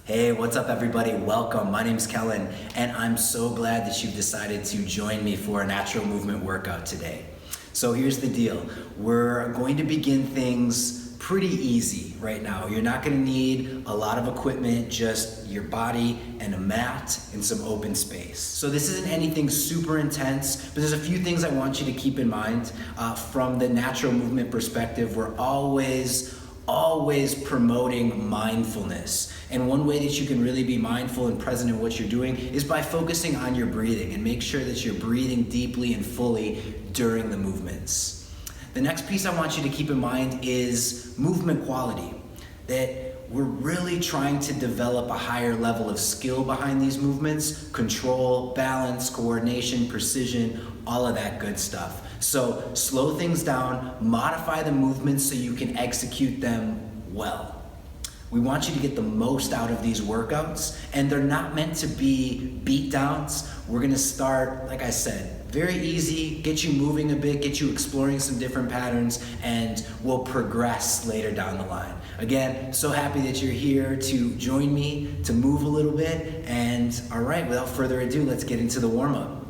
Hey, what's up everybody? Welcome. My name's Kellen, and I'm so glad that you've decided to join me for a natural movement workout today. So here's the deal. We're going to begin things pretty easy right now. You're not going to need a lot of equipment, just your body and a mat and some open space. So this isn't anything super intense, but there's a few things I want you to keep in mind. From the natural movement perspective, we're always promoting mindfulness. And one way that you can really be mindful and present in what you're doing is by focusing on your breathing and make sure that you're breathing deeply and fully during the movements. The next piece I want you to keep in mind is movement quality. That we're really trying to develop a higher level of skill behind these movements, control, balance, coordination, precision, all of that good stuff. So slow things down, modify the movements so you can execute them well. We want you to get the most out of these workouts, and they're not meant to be beat downs. We're gonna start, like I said, very easy, get you moving a bit, get you exploring some different patterns, and we'll progress later down the line. Again, so happy that you're here to join me, to move a little bit, and all right, without further ado, let's get into the warm-up.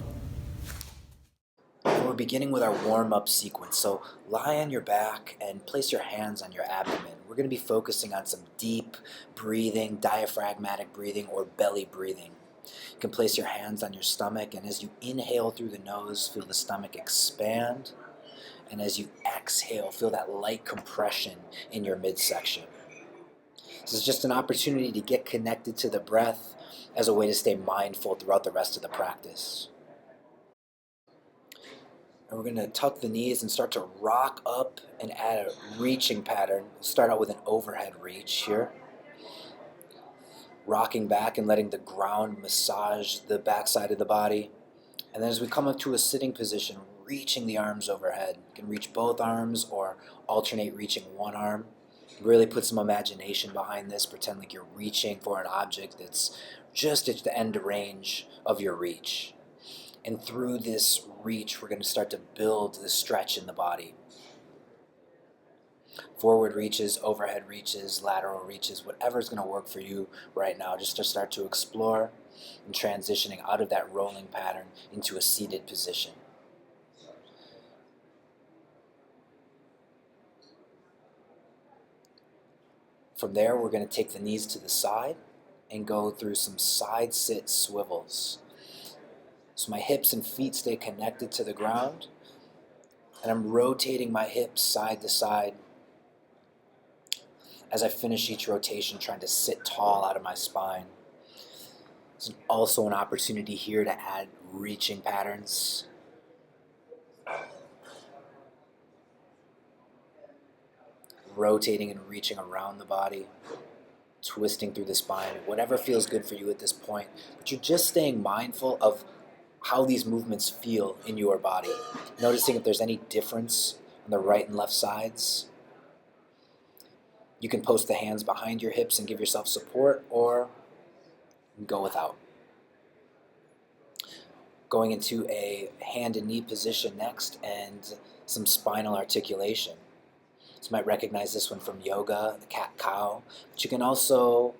We're beginning with our warm-up sequence, so lie on your back and place your hands on your abdomen. We're going to be focusing on some deep breathing, diaphragmatic breathing, or belly breathing. You can place your hands on your stomach, and as you inhale through the nose, feel the stomach expand, and as you exhale, feel that light compression in your midsection. This is just an opportunity to get connected to the breath as a way to stay mindful throughout the rest of the practice. And we're going to tuck the knees and start to rock up and add a reaching pattern. We'll start out with an overhead reach here. Rocking back and letting the ground massage the backside of the body. And then as we come up to a sitting position, reaching the arms overhead. You can reach both arms or alternate reaching one arm. Really put some imagination behind this. Pretend like you're reaching for an object that's just at the end range of your reach. And through this reach, we're going to start to build the stretch in the body. Forward reaches, overhead reaches, lateral reaches, whatever's going to work for you right now, just to start to explore and transitioning out of that rolling pattern into a seated position. From there, we're going to take the knees to the side and go through some side sit swivels. So my hips and feet stay connected to the ground, and I'm rotating my hips side to side as I finish each rotation, trying to sit tall out of my spine. There's also an opportunity here to add reaching patterns. Rotating and reaching around the body, twisting through the spine, whatever feels good for you at this point. But you're just staying mindful of how these movements feel in your body. Noticing if there's any difference on the right and left sides. You can post the hands behind your hips and give yourself support, or go without. Going into a hand and knee position next, and some spinal articulation. So you might recognize this one from yoga, the cat-cow. But you can also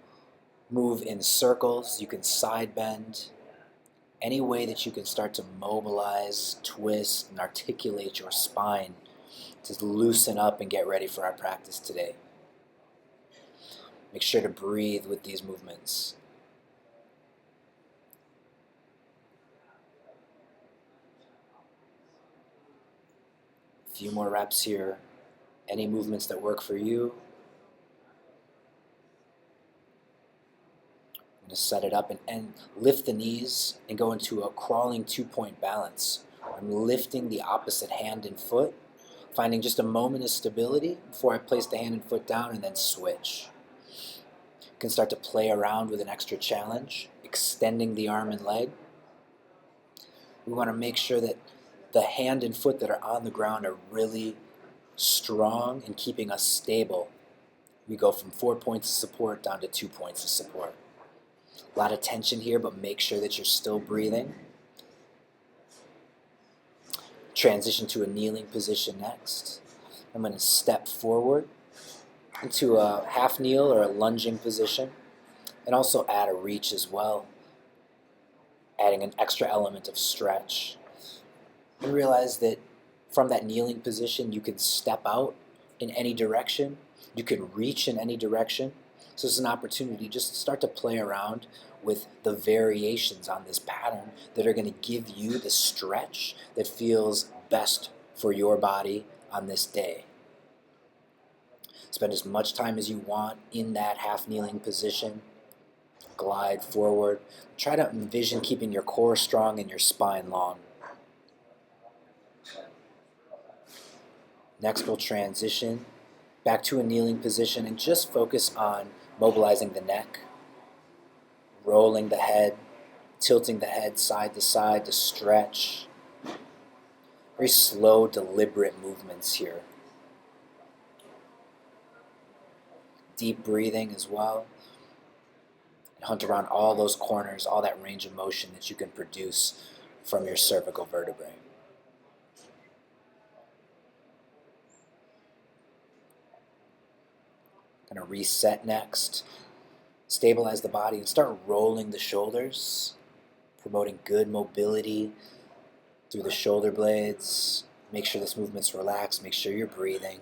move in circles, you can side bend. Any way that you can start to mobilize, twist, and articulate your spine to loosen up and get ready for our practice today. Make sure to breathe with these movements. A few more reps here. Any movements that work for you. I'm going to set it up and lift the knees and go into a crawling 2-point balance. I'm lifting the opposite hand and foot, finding just a moment of stability before I place the hand and foot down, and then switch. You can start to play around with an extra challenge, extending the arm and leg. We want to make sure that the hand and foot that are on the ground are really strong and keeping us stable. We go from 4 points of support down to 2 points of support. A lot of tension here, but make sure that you're still breathing. Transition to a kneeling position next. I'm going to step forward into a half kneel or a lunging position. And also add a reach as well, adding an extra element of stretch. And realize that from that kneeling position, you can step out in any direction, you can reach in any direction. So it's an opportunity just to start to play around with the variations on this pattern that are going to give you the stretch that feels best for your body on this day. Spend as much time as you want in that half kneeling position. Glide forward. Try to envision keeping your core strong and your spine long. Next, we'll transition back to a kneeling position and just focus on mobilizing the neck, rolling the head, tilting the head side to stretch. Very slow, deliberate movements here. Deep breathing as well. And hunt around all those corners, all that range of motion that you can produce from your cervical vertebrae. Going to reset next. Stabilize the body and start rolling the shoulders, promoting good mobility through the shoulder blades. Make sure this movement's relaxed. Make sure you're breathing.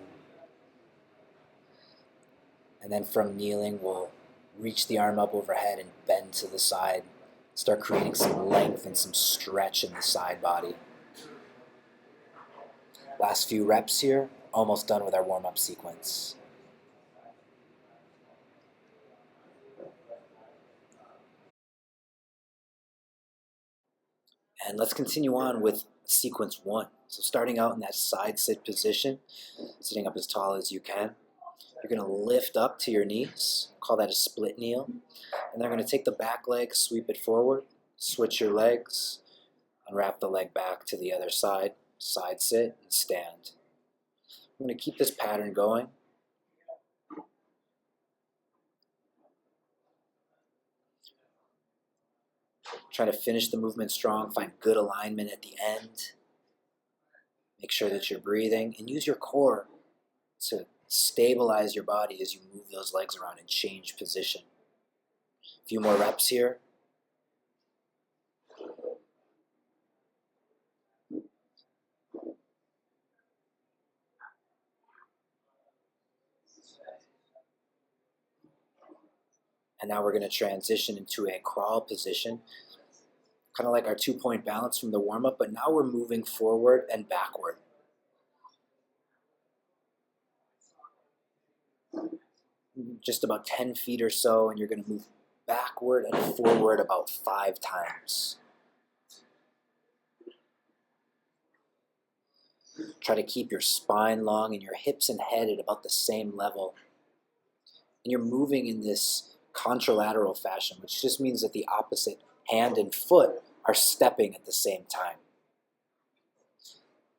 And then from kneeling, we'll reach the arm up overhead and bend to the side. Start creating some length and some stretch in the side body. Last few reps here. Almost done with our warm-up sequence. And let's continue on with sequence 1. So starting out in that side sit position, sitting up as tall as you can. You're going to lift up to your knees, call that a split kneel. And then we're going to take the back leg, sweep it forward, switch your legs, unwrap the leg back to the other side, side sit, and stand. I'm going to keep this pattern going. Try to finish the movement strong, find good alignment at the end. Make sure that you're breathing, and use your core to stabilize your body as you move those legs around and change position. A few more reps here. And now we're going to transition into a crawl position, kind of like our 2-point balance from the warm-up, but now we're moving forward and backward. Just about 10 feet or so, and you're going to move backward and forward about 5 times. Try to keep your spine long and your hips and head at about the same level. And you're moving in this contralateral fashion, which just means that the opposite hand and foot are stepping at the same time.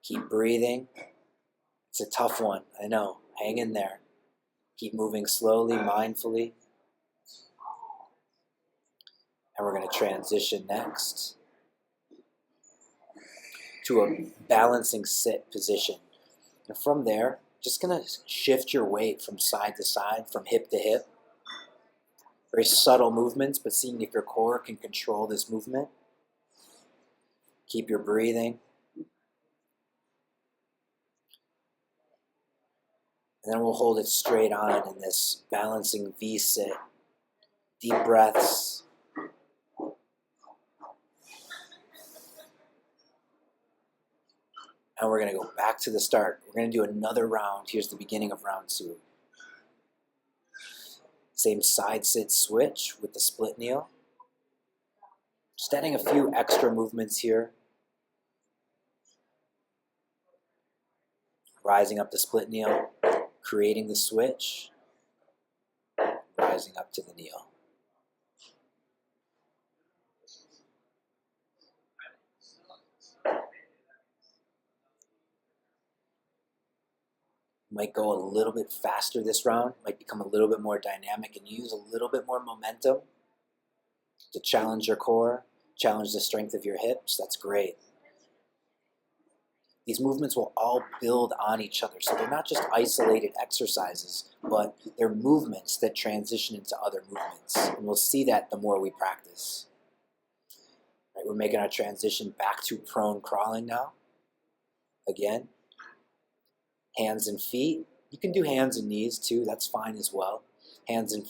Keep breathing. It's a tough one, I know. Hang in there. Keep moving slowly, mindfully. And we're going to transition next to a balancing sit position. And from there, just going to shift your weight from side to side, from hip to hip. Very subtle movements, but seeing if your core can control this movement. Keep your breathing. And then we'll hold it straight on in this balancing V-sit. Deep breaths. And we're going to go back to the start. We're going to do another round. Here's the beginning of round 2. Same side sit switch with the split kneel. Just adding a few extra movements here. Rising up the split kneel, creating the switch, rising up to the kneel. Might go a little bit faster this round, might become a little bit more dynamic and use a little bit more momentum to challenge your core, challenge the strength of your hips. That's great. These movements will all build on each other. So they're not just isolated exercises, but they're movements that transition into other movements. And we'll see that the more we practice. Right, we're making our transition back to prone crawling now. Again, hands and feet. You can do hands and knees too, that's fine as well. Hands and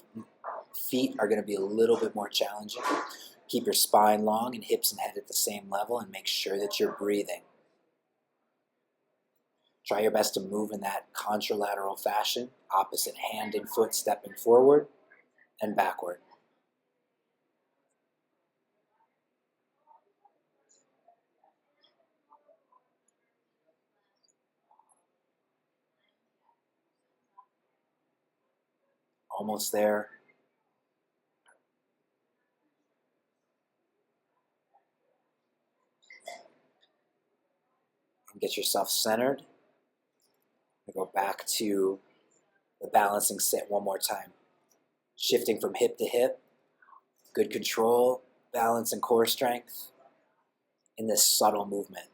feet are going to be a little bit more challenging. Keep your spine long and hips and head at the same level and make sure that you're breathing. Try your best to move in that contralateral fashion, opposite hand and foot stepping forward and backward. Almost there. And get yourself centered. Go back to the balancing sit one more time. Shifting from hip to hip. Good control, balance, and core strength in this subtle movement.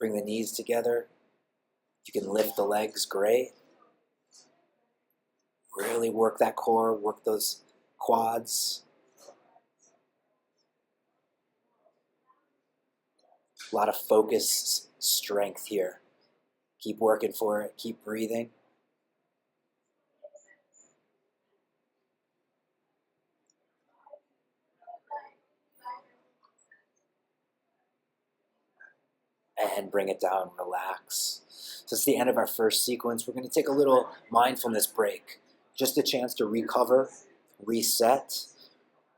Bring the knees together. You can lift the legs, great. Really work that core, work those quads. A lot of focus, strength here. Keep working for it, keep breathing. And bring it down, relax. So it's the end of our first sequence. We're going to take a little mindfulness break. Just a chance to recover, reset,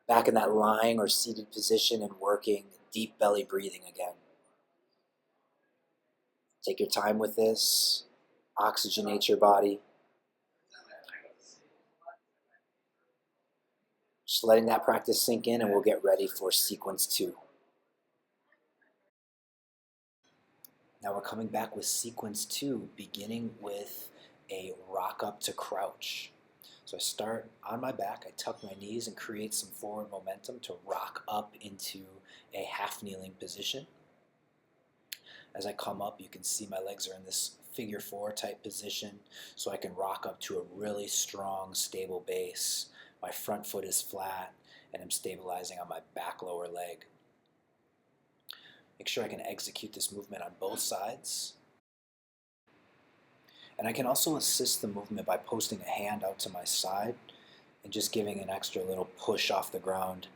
back in that lying or seated position and working deep belly breathing again. Take your time with this. Oxygenate your body. Just letting that practice sink in and we'll get ready for sequence 2. Now we're coming back with sequence 2, beginning with a rock up to crouch. So I start on my back, I tuck my knees and create some forward momentum to rock up into a half kneeling position. As I come up, you can see my legs are in this figure 4 type position, so I can rock up to a really strong, stable base. My front foot is flat, and I'm stabilizing on my back lower leg. Make sure I can execute this movement on both sides. And I can also assist the movement by posting a hand out to my side and just giving an extra little push off the ground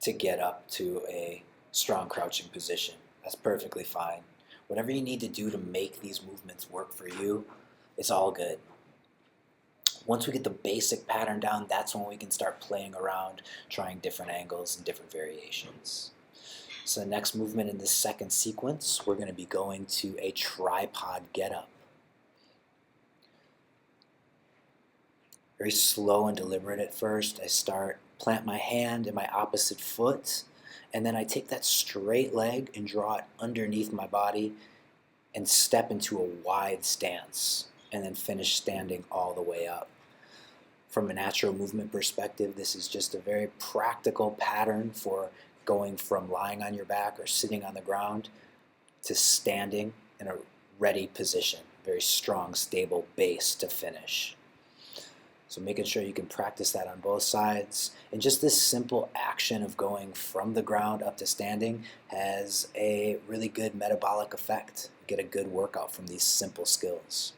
to get up to a strong crouching position. That's perfectly fine. Whatever you need to do to make these movements work for you, it's all good. Once we get the basic pattern down, that's when we can start playing around, trying different angles and different variations. So the next movement in this second sequence, we're going to be going to a tripod get-up. Very slow and deliberate at first. I plant my hand in my opposite foot, and then I take that straight leg and draw it underneath my body and step into a wide stance, and then finish standing all the way up. From a natural movement perspective, this is just a very practical pattern for going from lying on your back or sitting on the ground to standing in a ready position. Very strong, stable base to finish. So making sure you can practice that on both sides. And just this simple action of going from the ground up to standing has a really good metabolic effect. Get a good workout from these simple skills.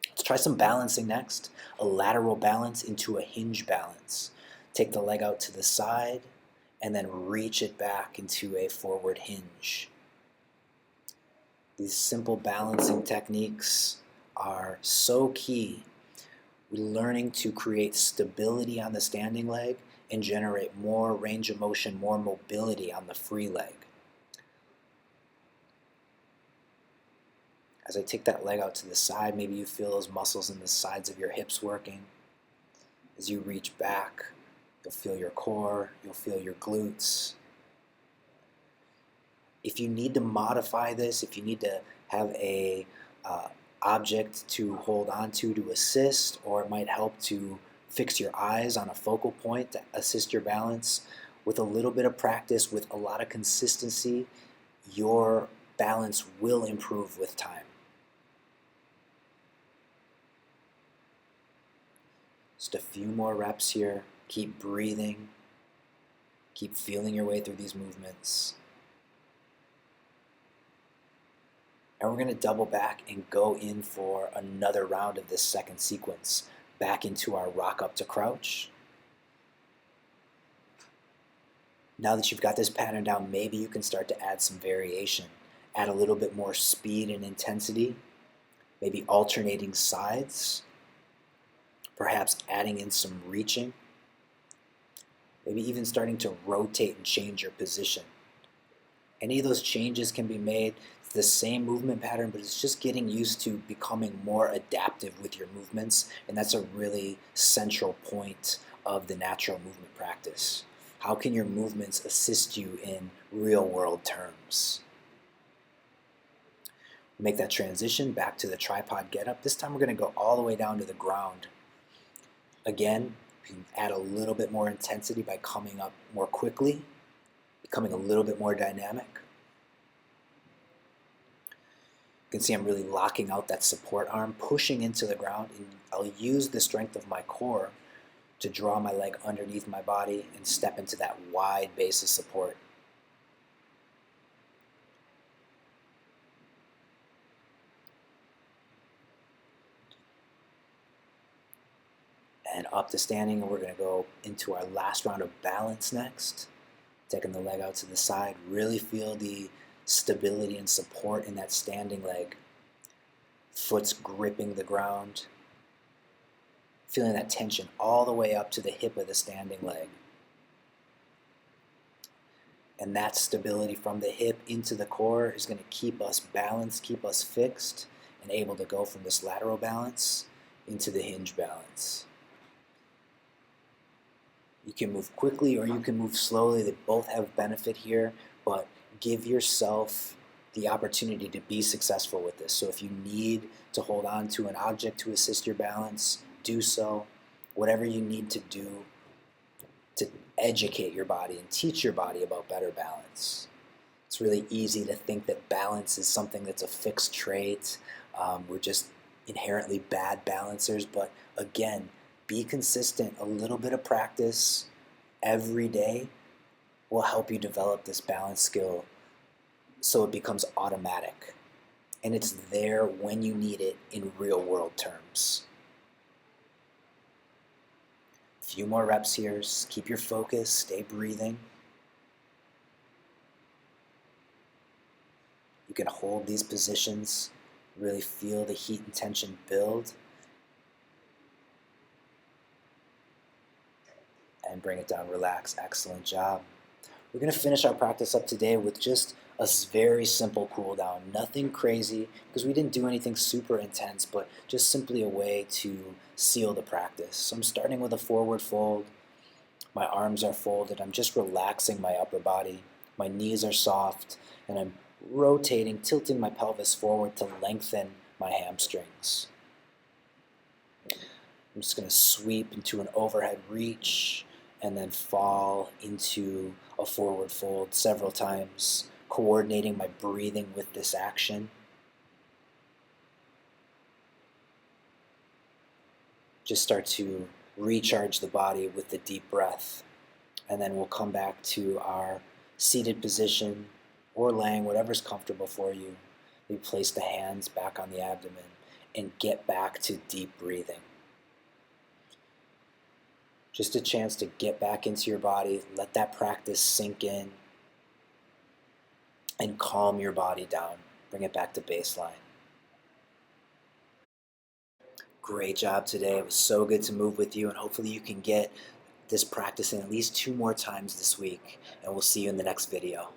Let's try some balancing next. A lateral balance into a hinge balance. Take the leg out to the side and then reach it back into a forward hinge. These simple balancing techniques are so key. We're learning to create stability on the standing leg and generate more range of motion, more mobility on the free leg. As I take that leg out to the side, maybe you feel those muscles in the sides of your hips working. As you reach back, you'll feel your core, you'll feel your glutes. If you need to modify this, if you need to have a object to hold on to assist, or it might help to fix your eyes on a focal point to assist your balance. With a little bit of practice, with a lot of consistency, your balance will improve with time. Just a few more reps here. Keep breathing. Keep feeling your way through these movements. And we're going to double back and go in for another round of this second sequence. Back into our rock up to crouch. Now that you've got this pattern down, maybe you can start to add some variation. Add a little bit more speed and intensity. Maybe alternating sides. Perhaps adding in some reaching. Maybe even starting to rotate and change your position. Any of those changes can be made. It's the same movement pattern, but it's just getting used to becoming more adaptive with your movements, and that's a really central point of the natural movement practice. How can your movements assist you in real-world terms? Make that transition back to the tripod get-up. This time we're going to go all the way down to the ground. Again, you can add a little bit more intensity by coming up more quickly, becoming a little bit more dynamic. You can see I'm really locking out that support arm, pushing into the ground, and I'll use the strength of my core to draw my leg underneath my body and step into that wide base of support. And up to standing, and we're going to go into our last round of balance next. Taking the leg out to the side, really feel the stability and support in that standing leg. Foot's gripping the ground. Feeling that tension all the way up to the hip of the standing leg. And that stability from the hip into the core is going to keep us balanced, keep us fixed, and able to go from this lateral balance into the hinge balance. You can move quickly or you can move slowly. They both have benefit here, but give yourself the opportunity to be successful with this. So if you need to hold on to an object to assist your balance, do so. Whatever you need to do to educate your body and teach your body about better balance. It's really easy to think that balance is something that's a fixed trait. We're just inherently bad balancers, but again, be consistent. A little bit of practice every day will help you develop this balance skill so it becomes automatic. And it's there when you need it in real world terms. A few more reps here. Just keep your focus, stay breathing. You can hold these positions, really feel the heat and tension build. And bring it down, relax. Excellent job. We're going to finish our practice up today with just a very simple cool down. Nothing crazy, because we didn't do anything super intense, but just simply a way to seal the practice. So I'm starting with a forward fold. My arms are folded. I'm just relaxing my upper body. My knees are soft, and I'm rotating, tilting my pelvis forward to lengthen my hamstrings. I'm just going to sweep into an overhead reach and then fall into a forward fold several times, coordinating my breathing with this action. Just start to recharge the body with the deep breath. And then we'll come back to our seated position or laying, whatever's comfortable for you. We place the hands back on the abdomen and get back to deep breathing. Just a chance to get back into your body, let that practice sink in, and calm your body down. Bring it back to baseline. Great job today. It was so good to move with you, and hopefully you can get this practice in at least 2 more times this week, and we'll see you in the next video.